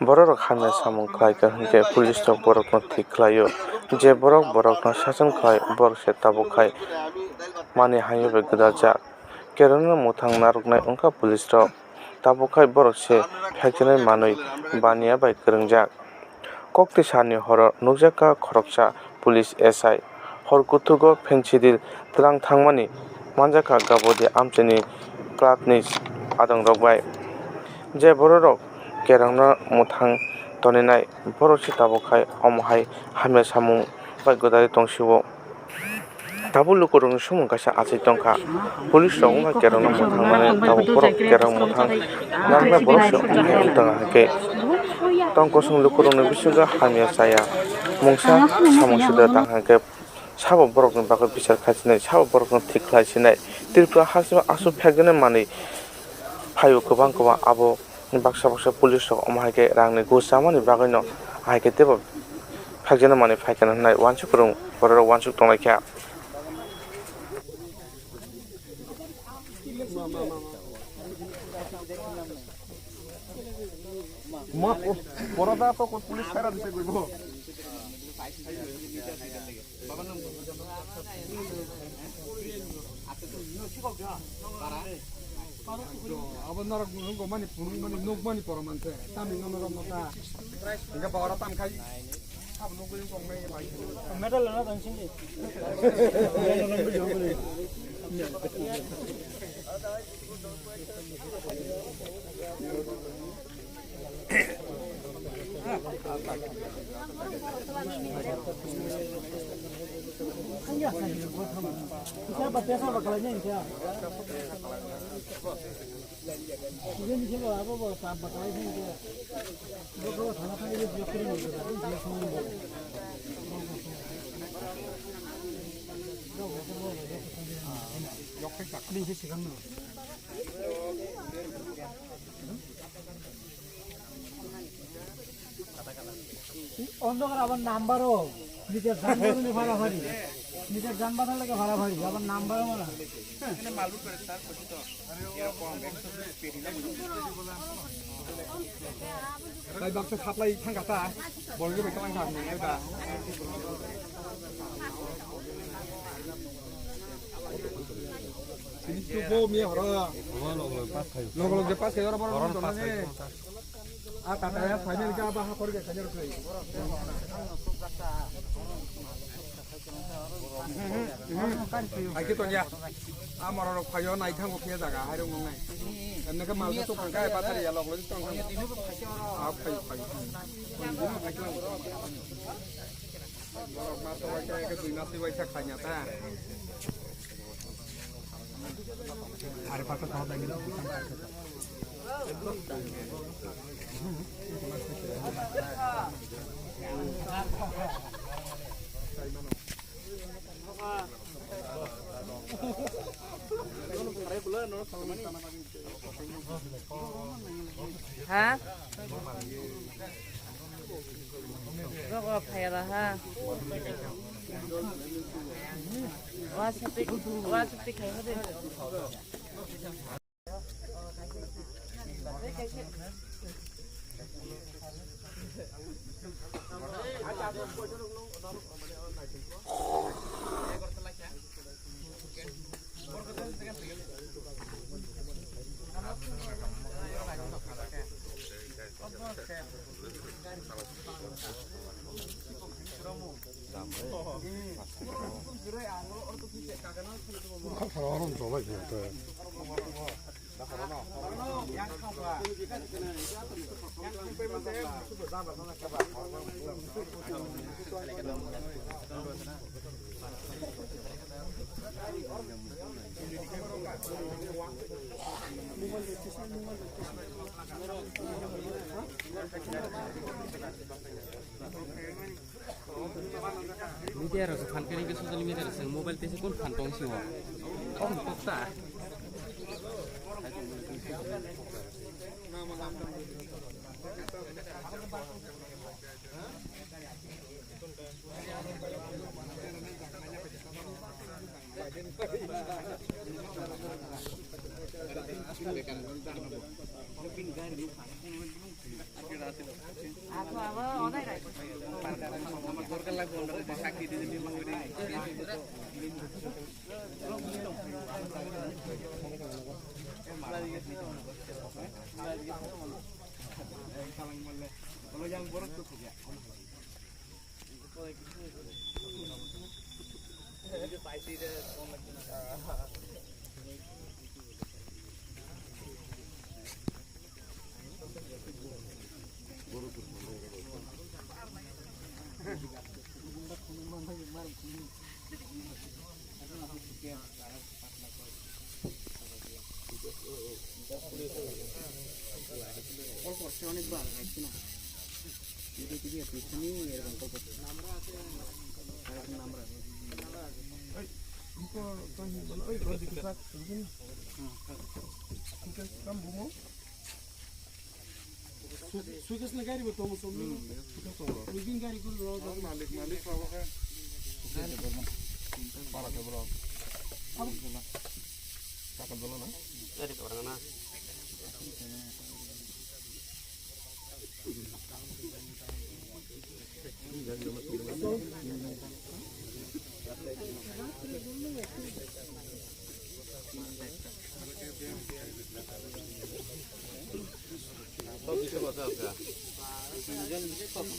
borok hamya samung khlaika hingke police rok borokno thik khlaio je borokno sason khlai borok se tabuk khai mani hayo bai gdajak kerana muthang naroknai wngkha police rok tabuk khai borok se phekjanai manui baniya bai kwrwngjak kokti sani horo nukjakha khoroksa police SI hor kutugo phensidil twrang thangmani manjakha gabodi amchani club ni adong rok bai je borok kerangno muthang toninai borok se tabuk khai omo hai hamya samung bai gdai tongsio tabuk lukurokni sumung kaisa achai tongkha police rok wngkha kerangno muthangmani tabuk borok kerang muthang narwknai borok se wngtang hingke tong kosong lukurokni bisingo hamya chaya mungsa samung sida tang hingke sabo borokni bagui bichar khaisinai sabo borokno thik khlaisinai tripura hasima asu phekjanai manui phaio kwbang abo baksa police rok omo haike rangni ghus chamani bagui no haike tebo phekjanai manui phaikana hnai uansuk rong borok uansuk tonglaikha পরদা তো police ফেরা দিছে কইব আবার নরক নরক মানে পুরুষ মানে নোক মানে পরমানতে তামি নরক নতা ইনকা বাওরা তাম খাই সাব নোক কই কমে ভাই মেডাল না দানছিন অন্ধকার আবার নাম্বারও নিজের যানবাহনে ভাড়া ভাড়ি নিজের যানবাহন লাগে ভাড়া ভাড়ি আবার নাম্বারও মারা তাই বাক্স খাপলাই থাঙ্গাতা বলগে বেকালাং খাবনি এটা সিনিটো বো মিয়ে হরা লগলগ যে পাস খাইরা বড় বড় মানে आ काटा फाइनल का बाहा पड़ गया खजर पे आके तो या आ मरो फायो नाइ थांगो फिया जागा हाय रंग नाइ एने का माल तो पंका बाथारि या लगलो तो आ फाइ फाइ मा तो वाइसा के दुई नासि वाइसा खा냐 ता आरे पाता खाओ दागी Hah? Rokok kayak lah ha. Wah sepi kayak deh. 사람 좋아 이제 미디어라서 판거리게 소셜 미디어라서 모바일 때서 꼭 판동시워. 없다. Aku apa orang kayak আমার দরকার লাগবে ওনারা সাক্ষী দিয়ে দিন সুইকেশ না গাড়ি বতো মতো উইদিন গাড়ি করে রো মালিক পাবো হ্যাঁ পারা কে বলো টাকা বলো না சரி பாருங்கண்ணா সব কিছু কথা আছে